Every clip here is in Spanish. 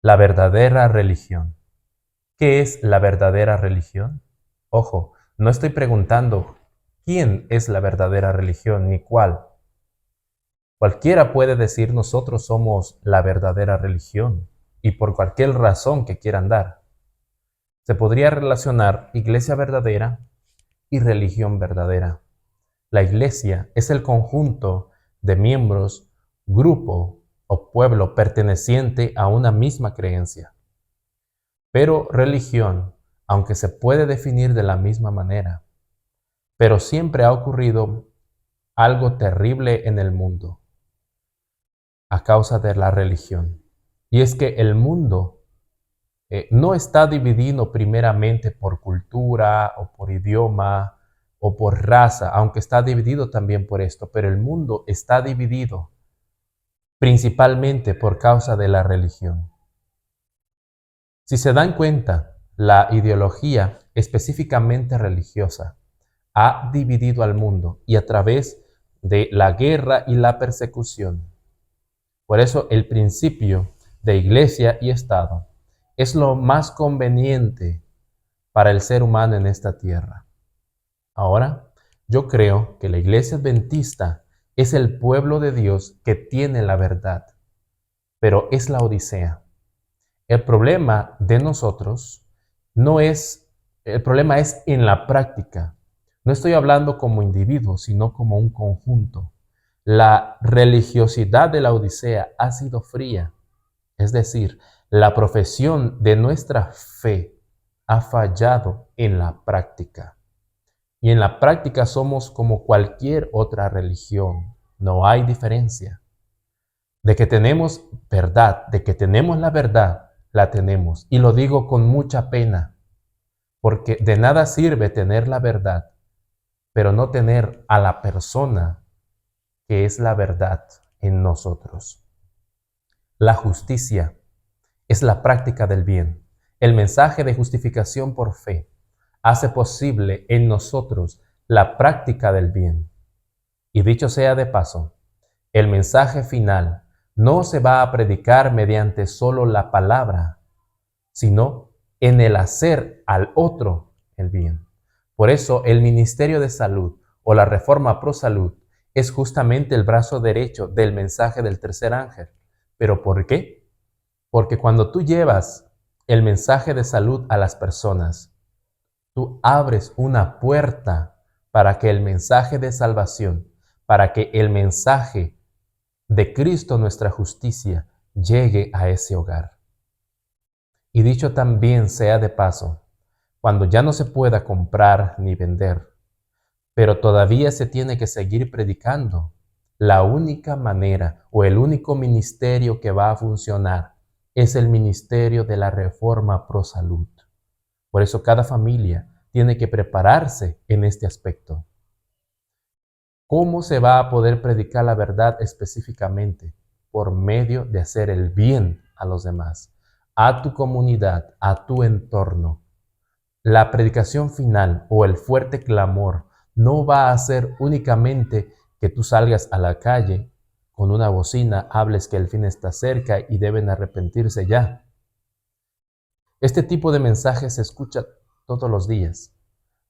La verdadera religión. ¿Qué es la verdadera religión? Ojo, no estoy preguntando quién es la verdadera religión ni cuál. Cualquiera puede decir nosotros somos la verdadera religión y por cualquier razón que quieran dar. Se podría relacionar iglesia verdadera y religión verdadera. La iglesia es el conjunto de miembros, grupo o pueblo perteneciente a una misma creencia. Pero religión, aunque se puede definir de la misma manera, pero siempre ha ocurrido algo terrible en el mundo a causa de la religión. Y es que el mundo no está dividido primeramente por cultura o por idioma o por raza, aunque está dividido también por esto, pero el mundo está dividido principalmente por causa de la religión. Si se dan cuenta, la ideología específicamente religiosa ha dividido al mundo y a través de la guerra y la persecución. Por eso el principio de iglesia y Estado es lo más conveniente para el ser humano en esta tierra. Ahora, yo creo que la iglesia adventista es el pueblo de Dios que tiene la verdad, pero es la odisea. El problema de nosotros no es, el problema es en la práctica. No estoy hablando como individuo, sino como un conjunto. La religiosidad de la odisea ha sido fría, es decir, la profesión de nuestra fe ha fallado en la práctica. Y en la práctica somos como cualquier otra religión, no hay diferencia. De que tenemos verdad, de que tenemos la verdad, la tenemos. Y lo digo con mucha pena, porque de nada sirve tener la verdad, pero no tener a la persona que es la verdad en nosotros. La justicia es la práctica del bien. El mensaje de justificación por fe hace posible en nosotros la práctica del bien. Y dicho sea de paso, el mensaje final no se va a predicar mediante solo la palabra, sino en el hacer al otro el bien. Por eso el Ministerio de Salud o la Reforma Pro Salud es justamente el brazo derecho del mensaje del tercer ángel. ¿Pero por qué? Porque cuando tú llevas el mensaje de salud a las personas, tú abres una puerta para que el mensaje de salvación, para que el mensaje de Cristo nuestra justicia llegue a ese hogar. Y dicho también sea de paso, cuando ya no se pueda comprar ni vender, pero todavía se tiene que seguir predicando, la única manera o el único ministerio que va a funcionar es el ministerio de la Reforma Pro Salud. Por eso cada familia tiene que prepararse en este aspecto. ¿Cómo se va a poder predicar la verdad específicamente? Por medio de hacer el bien a los demás, a tu comunidad, a tu entorno. La predicación final o el fuerte clamor no va a ser únicamente que tú salgas a la calle con una bocina, hables que el fin está cerca y deben arrepentirse ya. Este tipo de mensaje se escucha todos los días.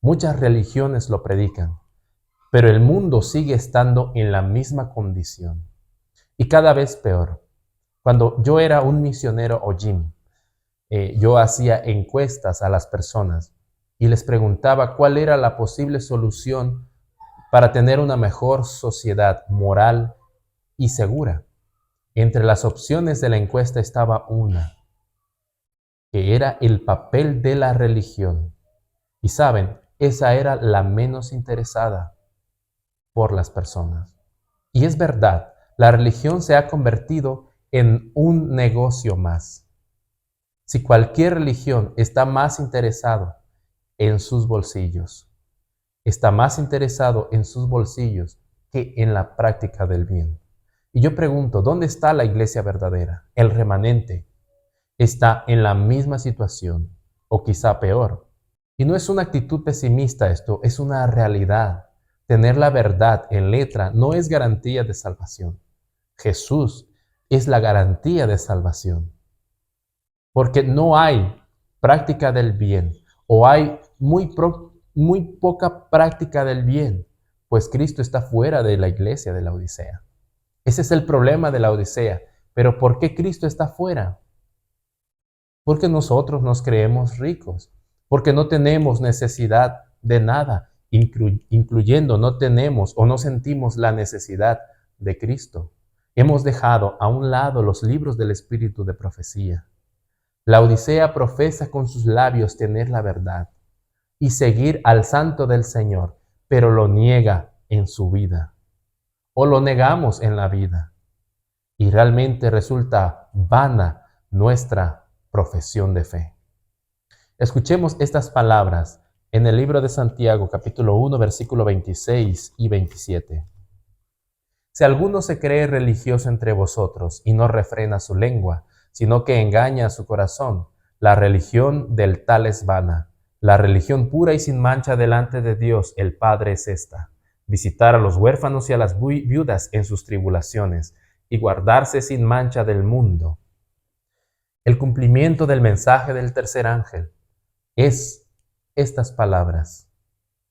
Muchas religiones lo predican, pero el mundo sigue estando en la misma condición y cada vez peor. Cuando yo era un misionero Ojim, yo hacía encuestas a las personas y les preguntaba cuál era la posible solución para tener una mejor sociedad moral y segura. Entre las opciones de la encuesta estaba una, que era el papel de la religión. Y saben, esa era la menos interesada por las personas. Y es verdad, la religión se ha convertido en un negocio más. Si cualquier religión está más interesado en sus bolsillos, está más interesado en sus bolsillos que en la práctica del bien. Y yo pregunto, ¿dónde está la iglesia verdadera? El remanente está en la misma situación, o quizá peor. Y no es una actitud pesimista esto, es una realidad. Tener la verdad en letra no es garantía de salvación. Jesús es la garantía de salvación. porque no hay práctica del bien, o hay muy poca práctica del bien, pues Cristo está fuera de la iglesia de la Odisea. Ese es el problema de la Odisea. Pero ¿por qué Cristo está fuera? Porque nosotros nos creemos ricos, porque no tenemos necesidad de nada, incluyendo no tenemos o no sentimos la necesidad de Cristo. Hemos dejado a un lado los libros del espíritu de profecía. La Odisea profesa con sus labios tener la verdad y seguir al santo del Señor, pero lo niega en su vida, o lo negamos en la vida, y realmente resulta vana nuestra profesión de fe. Escuchemos estas palabras en el libro de Santiago, capítulo 1, versículo 26 y 27. Si alguno se cree religioso entre vosotros y no refrena su lengua, sino que engaña a su corazón, la religión del tal es vana. La religión pura y sin mancha delante de Dios el Padre es esta: visitar a los huérfanos y a las viudas en sus tribulaciones, y guardarse sin mancha del mundo. El cumplimiento del mensaje del tercer ángel es estas palabras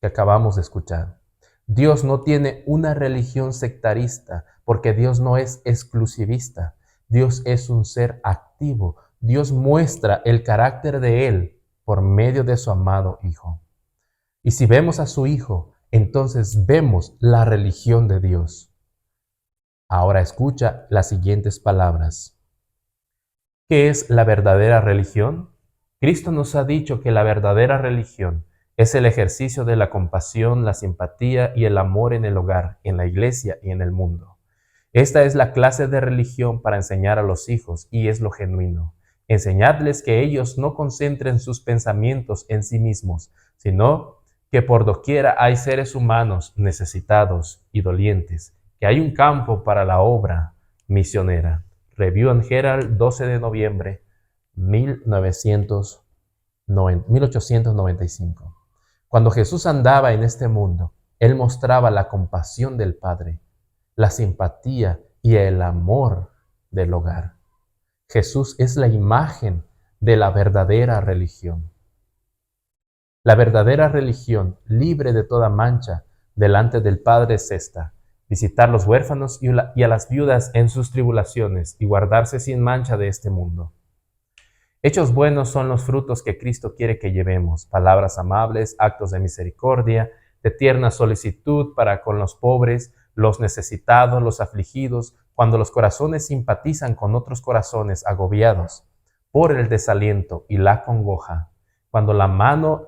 que acabamos de escuchar. Dios no tiene una religión sectarista, porque Dios no es exclusivista. Dios es un ser activo. Dios muestra el carácter de Él por medio de su amado Hijo. Y si vemos a su Hijo, entonces vemos la religión de Dios. Ahora escucha las siguientes palabras. ¿Qué es la verdadera religión? Cristo nos ha dicho que la verdadera religión es el ejercicio de la compasión, la simpatía y el amor en el hogar, en la iglesia y en el mundo. Esta es la clase de religión para enseñar a los hijos, y es lo genuino. Enseñadles que ellos no concentren sus pensamientos en sí mismos, sino que por doquiera hay seres humanos necesitados y dolientes, que hay un campo para la obra misionera. Review and Herald, 12 de noviembre 1895. Cuando Jesús andaba en este mundo, Él mostraba la compasión del Padre, la simpatía y el amor del hogar. Jesús es la imagen de la verdadera religión. La verdadera religión, libre de toda mancha, delante del Padre es esta: visitar los huérfanos y a las viudas en sus tribulaciones, y guardarse sin mancha de este mundo. Hechos buenos son los frutos que Cristo quiere que llevemos: palabras amables, actos de misericordia, de tierna solicitud para con los pobres, los necesitados, los afligidos, cuando los corazones simpatizan con otros corazones agobiados por el desaliento y la congoja, cuando la mano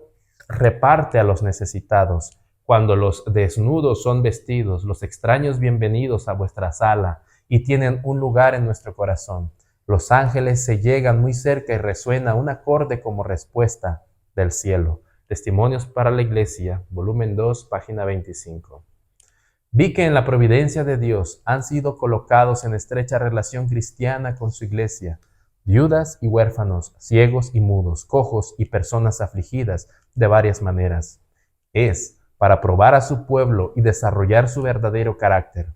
reparte a los necesitados, cuando los desnudos son vestidos, los extraños bienvenidos a vuestra sala y tienen un lugar en nuestro corazón. Los ángeles se llegan muy cerca y resuena un acorde como respuesta del cielo. Testimonios para la Iglesia, volumen 2, página 25. Vi que en la providencia de Dios han sido colocados en estrecha relación cristiana con su Iglesia viudas y huérfanos, ciegos y mudos, cojos y personas afligidas de varias maneras. Es para probar a su pueblo y desarrollar su verdadero carácter.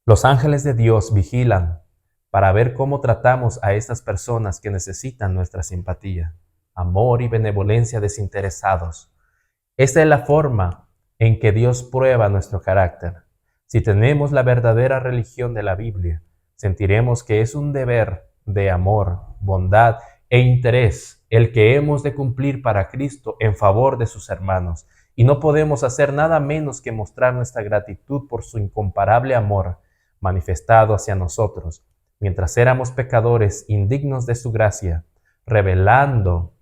Los ángeles de Dios vigilan para ver cómo tratamos a estas personas que necesitan nuestra simpatía, amor y benevolencia desinteresados. Esta es la forma en que Dios prueba nuestro carácter. Si tenemos la verdadera religión de la Biblia, sentiremos que es un deber de amor, bondad e interés el que hemos de cumplir para Cristo en favor de sus hermanos, y no podemos hacer nada menos que mostrar nuestra gratitud por su incomparable amor manifestado hacia nosotros, mientras éramos pecadores indignos de su gracia, revelando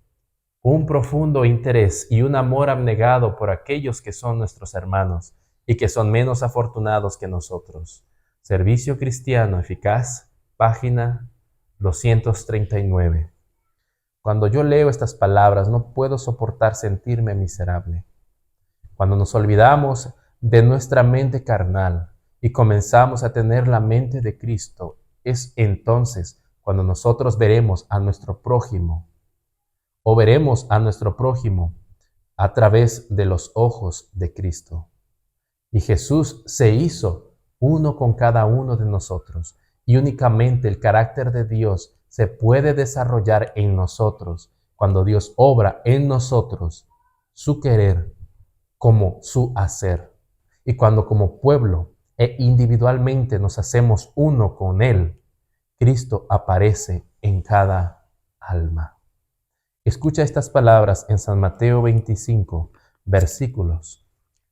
un profundo interés y un amor abnegado por aquellos que son nuestros hermanos y que son menos afortunados que nosotros. Servicio Cristiano Eficaz, página 239. Cuando yo leo estas palabras, no puedo soportar sentirme miserable. Cuando nos olvidamos de nuestra mente carnal y comenzamos a tener la mente de Cristo, es entonces cuando nosotros veremos a nuestro prójimo, o veremos a nuestro prójimo a través de los ojos de Cristo. Y Jesús se hizo uno con cada uno de nosotros, y únicamente el carácter de Dios se puede desarrollar en nosotros cuando Dios obra en nosotros su querer como su hacer. Y cuando como pueblo e individualmente nos hacemos uno con Él, Cristo aparece en cada alma. Escucha estas palabras en San Mateo 25, versículos,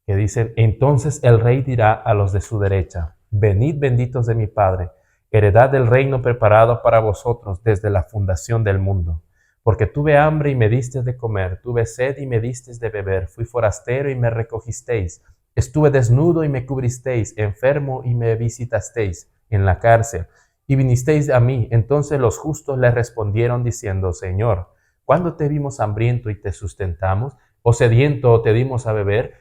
que dicen: entonces el rey dirá a los de su derecha: venid benditos de mi Padre, heredad del reino preparado para vosotros desde la fundación del mundo. Porque tuve hambre y me disteis de comer, tuve sed y me disteis de beber, fui forastero y me recogisteis, estuve desnudo y me cubristeis, enfermo y me visitasteis en la cárcel, y vinisteis a mí. Entonces los justos le respondieron diciendo: Señor, ¿cuándo te vimos hambriento y te sustentamos? ¿O sediento o te dimos a beber?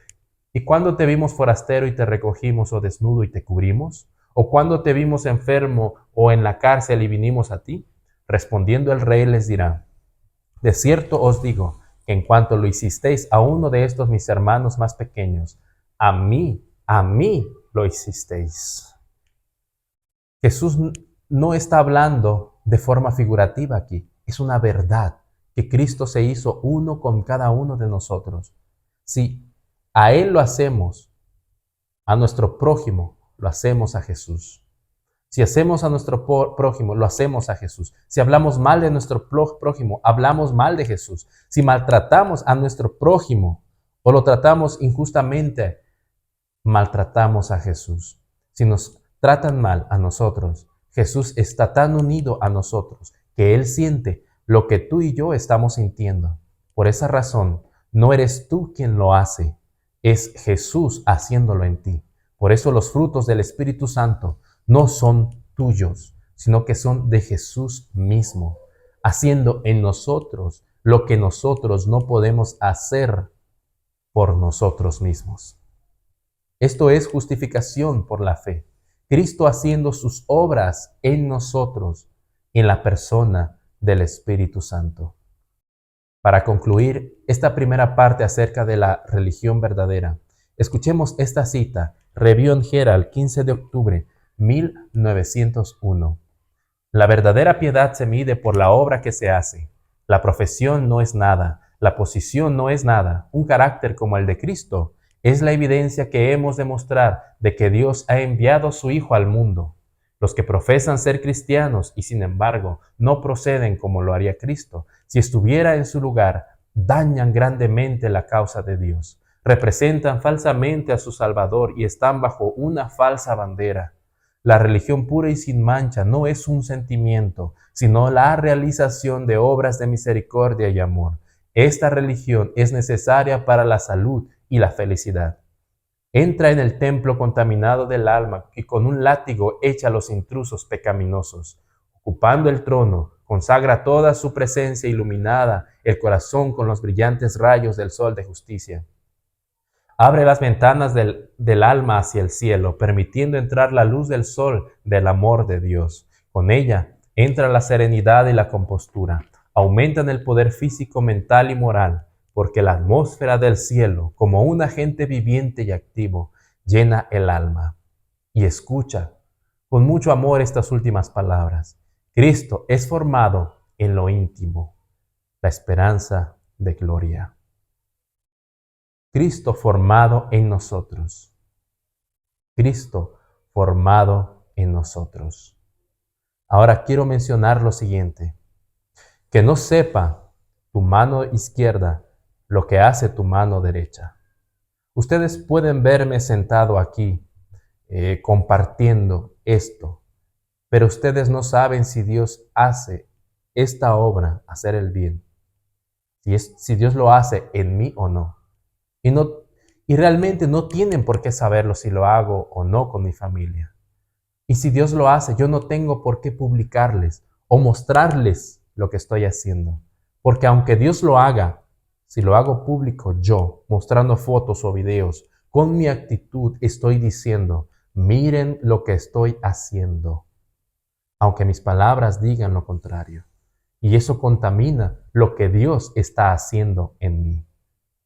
¿Y cuándo te vimos forastero y te recogimos, o desnudo y te cubrimos? ¿O cuándo te vimos enfermo o en la cárcel y vinimos a ti? Respondiendo el rey les dirá: de cierto os digo que en cuanto lo hicisteis a uno de estos mis hermanos más pequeños, a mí lo hicisteis. Jesús no está hablando de forma figurativa aquí, es una verdad que Cristo se hizo uno con cada uno de nosotros. Si a Él lo hacemos, a nuestro prójimo lo hacemos a Jesús. Si hacemos a nuestro prójimo, lo hacemos a Jesús. Si hablamos mal de nuestro prójimo, hablamos mal de Jesús. Si maltratamos a nuestro prójimo o lo tratamos injustamente, maltratamos a Jesús. Si nos tratan mal a nosotros, Jesús está tan unido a nosotros que Él siente lo que tú y yo estamos sintiendo. Por esa razón, no eres tú quien lo hace, es Jesús haciéndolo en ti. Por eso los frutos del Espíritu Santo no son tuyos, sino que son de Jesús mismo, haciendo en nosotros lo que nosotros no podemos hacer por nosotros mismos. Esto es justificación por la fe. Cristo haciendo sus obras en nosotros, en la persona del Espíritu Santo. Para concluir esta primera parte acerca de la religión verdadera, escuchemos esta cita, Review and Herald, 15 de octubre, 1901. La verdadera piedad se mide por la obra que se hace. La profesión no es nada, la posición no es nada. Un carácter como el de Cristo es la evidencia que hemos de mostrar de que Dios ha enviado a su Hijo al mundo. Los que profesan ser cristianos y sin embargo no proceden como lo haría Cristo, si estuviera en su lugar, dañan grandemente la causa de Dios. Representan falsamente a su Salvador y están bajo una falsa bandera. La religión pura y sin mancha no es un sentimiento, sino la realización de obras de misericordia y amor. Esta religión es necesaria para la salud y la felicidad. Entra en el templo contaminado del alma y con un látigo echa a los intrusos pecaminosos. Ocupando el trono, consagra toda su presencia iluminada el corazón con los brillantes rayos del sol de justicia. Abre las ventanas del alma hacia el cielo, permitiendo entrar la luz del sol del amor de Dios. Con ella entra la serenidad y la compostura. Aumentan el poder físico, mental y moral, porque la atmósfera del cielo, como un agente viviente y activo, llena el alma. Y escucha con mucho amor estas últimas palabras. Cristo es formado en lo íntimo, la esperanza de gloria. Cristo formado en nosotros. Cristo formado en nosotros. Ahora quiero mencionar lo siguiente. Que no sepa tu mano izquierda lo que hace tu mano derecha. Ustedes pueden verme sentado aquí compartiendo esto, pero ustedes no saben si Dios hace esta obra, hacer el bien, si Dios lo hace en mí o no. Y realmente no tienen por qué saberlo si lo hago o no con mi familia. Y si Dios lo hace, yo no tengo por qué publicarles o mostrarles lo que estoy haciendo. Porque aunque Dios lo haga, si lo hago público yo, mostrando fotos o videos, con mi actitud estoy diciendo, miren lo que estoy haciendo. Aunque mis palabras digan lo contrario. Y eso contamina lo que Dios está haciendo en mí.